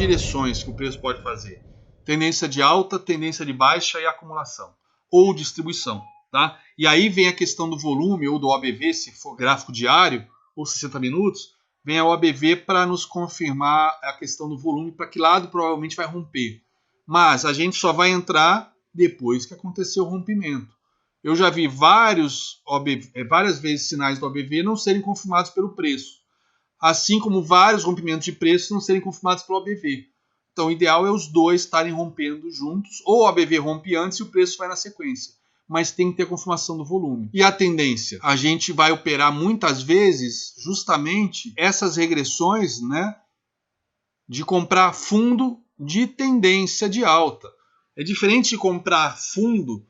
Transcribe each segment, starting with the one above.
direções que o preço pode fazer: tendência de alta, tendência de baixa e acumulação, ou distribuição. Tá? E aí vem a questão do volume ou do OBV, se for gráfico diário ou 60 minutos, vem a OBV para nos confirmar a questão do volume, para que lado provavelmente vai romper. Mas a gente só vai entrar depois que aconteceu o rompimento. Eu já vi várias vezes sinais do OBV não serem confirmados pelo preço, assim como vários rompimentos de preço não serem confirmados pelo OBV. Então o ideal é os dois estarem rompendo juntos, ou o OBV rompe antes e o preço vai na sequência. Mas tem que ter a confirmação do volume. E a tendência? A gente vai operar muitas vezes justamente essas regressões, né, de comprar fundo de tendência de alta. É diferente de comprar fundo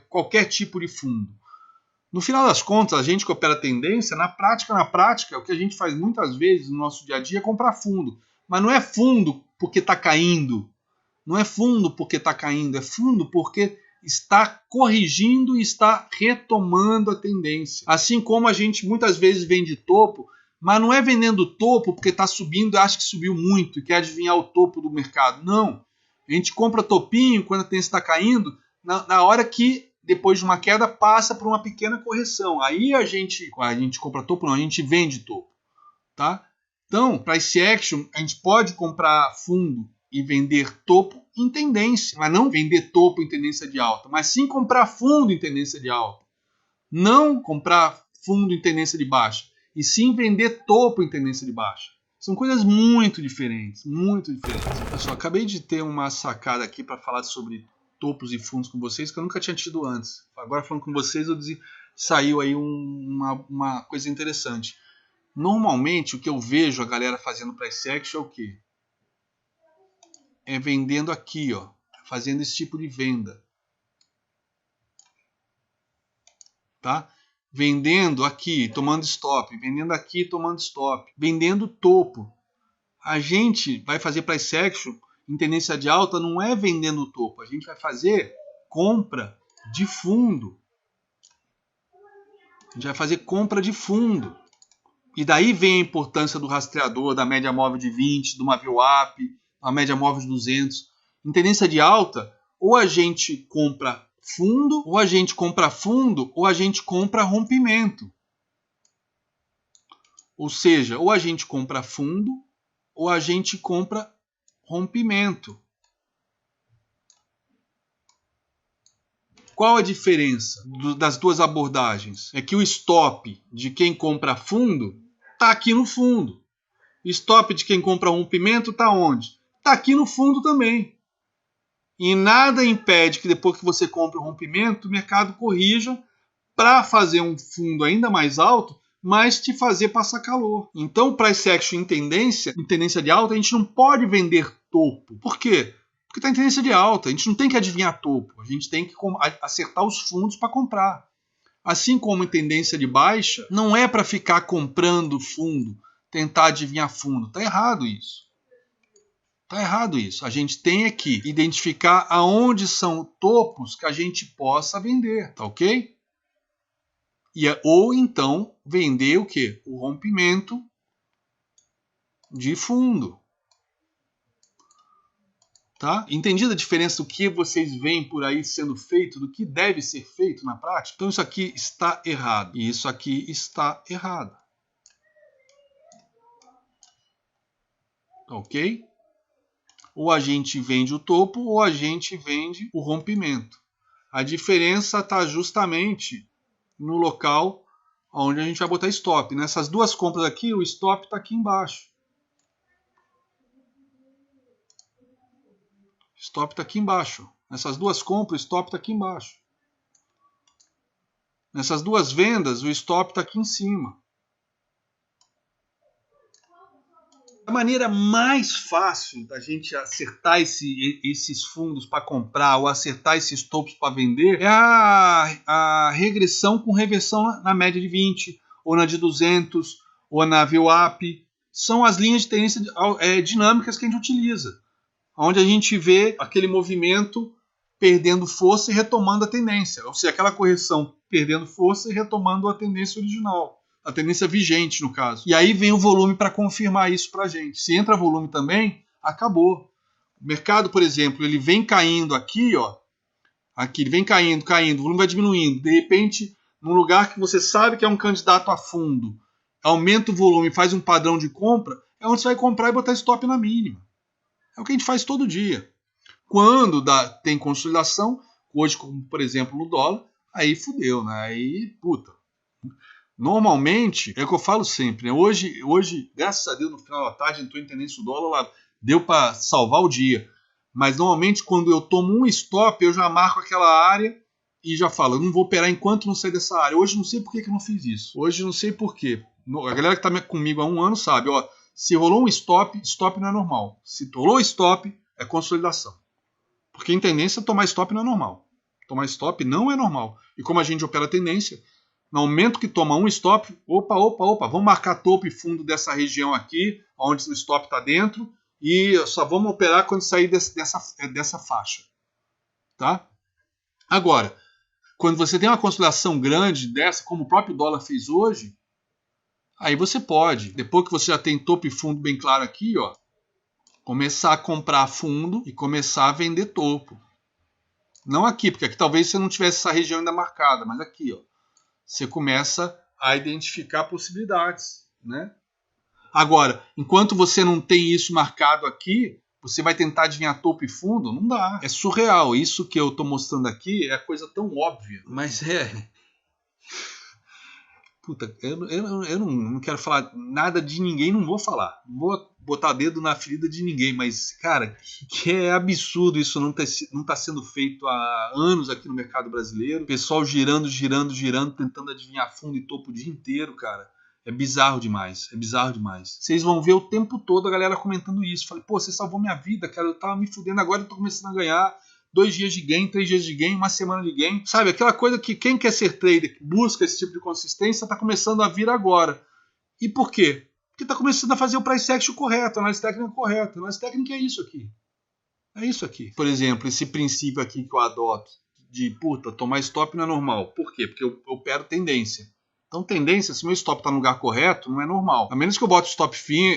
qualquer tipo de fundo. No final das contas, a gente que opera tendência, na prática, o que a gente faz muitas vezes no nosso dia a dia é comprar fundo. Mas não é fundo porque está caindo. Não é fundo porque está caindo, é fundo porque está corrigindo e está retomando a tendência. Assim como a gente muitas vezes vende topo, mas não é vendendo topo porque está subindo e acha que subiu muito e quer adivinhar o topo do mercado. Não. A gente compra topinho quando a tendência está caindo, na hora que, depois de uma queda, passa por uma pequena correção. Aí a gente compra topo, não, a gente vende topo. Tá? Então, price action, a gente pode comprar fundo e vender topo em tendência, mas não vender topo em tendência de alta, mas sim comprar fundo em tendência de alta. Não comprar fundo em tendência de baixa, e sim vender topo em tendência de baixa. São coisas muito diferentes, muito diferentes. Pessoal, acabei de ter uma sacada aqui para falar sobre topos e fundos com vocês que eu nunca tinha tido antes. Agora falando com vocês, saiu aí uma coisa interessante. Normalmente o que eu vejo a galera fazendo price action é o quê? É vendendo aqui, ó, fazendo esse tipo de venda, tá? Vendendo aqui, tomando stop, vendendo aqui, tomando stop, vendendo topo. A gente vai fazer price action em tendência de alta, não é vendendo o topo, a gente vai fazer compra de fundo. A gente vai fazer compra de fundo. E daí vem a importância do rastreador, da média móvel de 20, do uma VWAP, a média móvel de 200. Em tendência de alta, ou a gente compra fundo, ou a gente compra rompimento. Ou seja, ou a gente compra fundo, ou a gente compra rompimento. Qual a diferença das duas abordagens? É que o stop de quem compra fundo está aqui no fundo. O stop de quem compra rompimento está onde? Está aqui no fundo também. E nada impede que depois que você compra o rompimento, o mercado corrija para fazer um fundo ainda mais alto, mas te fazer passar calor. Então, price action em tendência de alta, a gente não pode vender topo. Por quê? Porque está em tendência de alta. A gente não tem que adivinhar topo. A gente tem que acertar os fundos para comprar. Assim como em tendência de baixa, não é para ficar comprando fundo, tentar adivinhar fundo. Está errado isso. Está errado isso. A gente tem que identificar aonde são topos que a gente possa vender, tá ok? Ou então vender o quê? O rompimento de fundo. Tá? Entendida a diferença do que vocês veem por aí sendo feito, do que deve ser feito na prática? Então isso aqui está errado. E isso aqui está errado. Ok? Ou a gente vende o topo, ou a gente vende o rompimento. A diferença está justamente no local onde a gente vai botar stop. Nessas duas compras aqui, o stop está aqui embaixo. Stop está aqui embaixo. Nessas duas compras, o stop está aqui embaixo. Nessas duas vendas, o stop está aqui em cima. A maneira mais fácil da gente acertar esses fundos para comprar ou acertar esses topos para vender é a regressão com reversão na média de 20, ou na de 200, ou na VWAP. São as linhas de tendência dinâmicas que a gente utiliza, onde a gente vê aquele movimento perdendo força e retomando a tendência. Ou seja, aquela correção perdendo força e retomando a tendência original. A tendência vigente, no caso. E aí vem o volume para confirmar isso para a gente. Se entra volume também, acabou. O mercado, por exemplo, ele vem caindo aqui, ó. Aqui, ele vem caindo, o volume vai diminuindo. De repente, num lugar que você sabe que é um candidato a fundo, aumenta o volume, faz um padrão de compra, é onde você vai comprar e botar stop na mínima. É o que a gente faz todo dia. Quando tem consolidação, hoje, como por exemplo no dólar, aí fudeu, né? Aí, puta. Normalmente, é o que eu falo sempre, né? Hoje, graças a Deus, no final da tarde, entrou em tendência o dólar, lá, deu para salvar o dia. Mas normalmente, quando eu tomo um stop, eu já marco aquela área e já falo, eu não vou operar enquanto não sair dessa área. Hoje não sei por que eu não fiz isso. Hoje não sei por quê. A galera que está comigo há um ano sabe, ó, se rolou um stop, stop não é normal. Se rolou stop, é consolidação. Porque em tendência, tomar stop não é normal. Tomar stop não é normal. E como a gente opera tendência, no momento que toma um stop, opa, vamos marcar topo e fundo dessa região aqui, onde o stop está dentro, e só vamos operar quando sair dessa faixa. Tá? Agora, quando você tem uma consolidação grande dessa, como o próprio dólar fez hoje, aí você pode, depois que você já tem topo e fundo bem claro aqui, ó, começar a comprar fundo e começar a vender topo. Não aqui, porque aqui talvez você não tivesse essa região ainda marcada, mas aqui, ó, você começa a identificar possibilidades, né? Agora, enquanto você não tem isso marcado aqui, você vai tentar adivinhar topo e fundo? Não dá. É surreal. Isso que eu estou mostrando aqui é coisa tão óbvia. Mas Puta, eu não quero falar nada de ninguém, não vou falar. Não vou botar dedo na ferida de ninguém, mas, cara, que é absurdo isso não tá sendo feito há anos aqui no mercado brasileiro. Pessoal girando, tentando adivinhar fundo e topo o dia inteiro, cara. É bizarro demais, Vocês vão ver o tempo todo a galera comentando isso. Falei, pô, você salvou minha vida, cara, eu tava me fudendo, agora eu tô começando a ganhar. 2 dias de gain, 3 dias de gain, uma semana de gain. Sabe, aquela coisa que quem quer ser trader, que busca esse tipo de consistência, está começando a vir agora. E por quê? Porque está começando a fazer o price action correto, a análise técnica correta. A análise técnica é isso aqui. É isso aqui. Por exemplo, esse princípio aqui que eu adoto, de, puta, tomar stop não é normal. Por quê? Porque eu opero tendência. Então, tendência, se meu stop está no lugar correto, não é normal. A menos que eu bote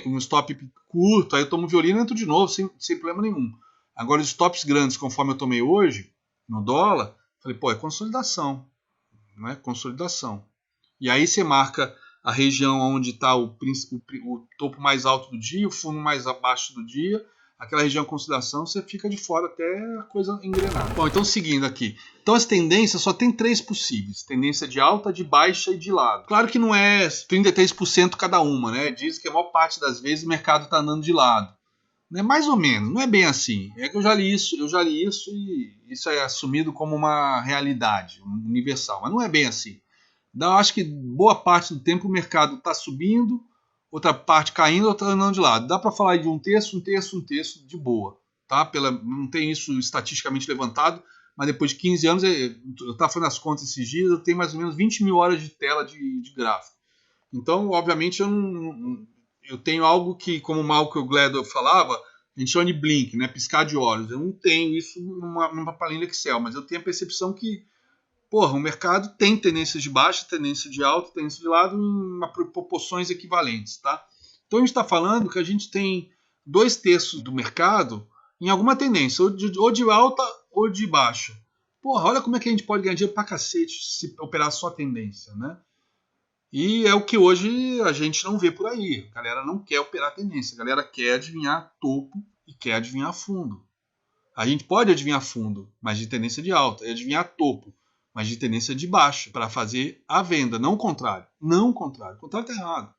um stop curto, aí eu tomo violino e entro de novo, sem problema nenhum. Agora, os stops grandes, conforme eu tomei hoje, no dólar, falei, pô, é consolidação. Não é? Consolidação. E aí você marca a região onde está o topo mais alto do dia, o fundo mais abaixo do dia, aquela região de consolidação, você fica de fora até a coisa engrenar. Bom, então seguindo aqui. Então as tendências só tem 3 possíveis. Tendência de alta, de baixa e de lado. Claro que não é 33% cada uma, né? Diz que a maior parte das vezes o mercado está andando de lado. Né? Mais ou menos, não é bem assim. É que eu já li isso e isso é assumido como uma realidade universal, mas não é bem assim. Eu acho que boa parte do tempo o mercado está subindo, outra parte caindo, outra andando de lado. Dá para falar de um terço de boa. Tá? Não tem isso estatisticamente levantado, mas depois de 15 anos, eu estava fazendo as contas esses dias, eu tenho mais ou menos 20 mil horas de tela de gráfico. Então, obviamente, eu tenho algo que, como o Malcolm Gladwell falava, a gente chama de blink, né? Piscar de olhos. Eu não tenho isso numa planilha Excel, mas eu tenho a percepção que, porra, o mercado tem tendências de baixa, tendência de alta, tendência de lado em proporções equivalentes, tá? Então a gente está falando que a gente tem 2/3 do mercado em alguma tendência, ou de alta ou de baixa. Porra, olha como é que a gente pode ganhar dinheiro pra cacete se operar só tendência, né? E é o que hoje a gente não vê por aí. A galera não quer operar tendência, a galera quer adivinhar topo e quer adivinhar fundo. A gente pode adivinhar fundo, mas de tendência de alta, e adivinhar topo, mas de tendência de baixa, para fazer a venda, não o contrário. Não o contrário. O contrário está errado.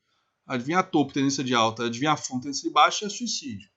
Adivinhar topo, tendência de alta, adivinhar fundo, tendência de baixa é suicídio.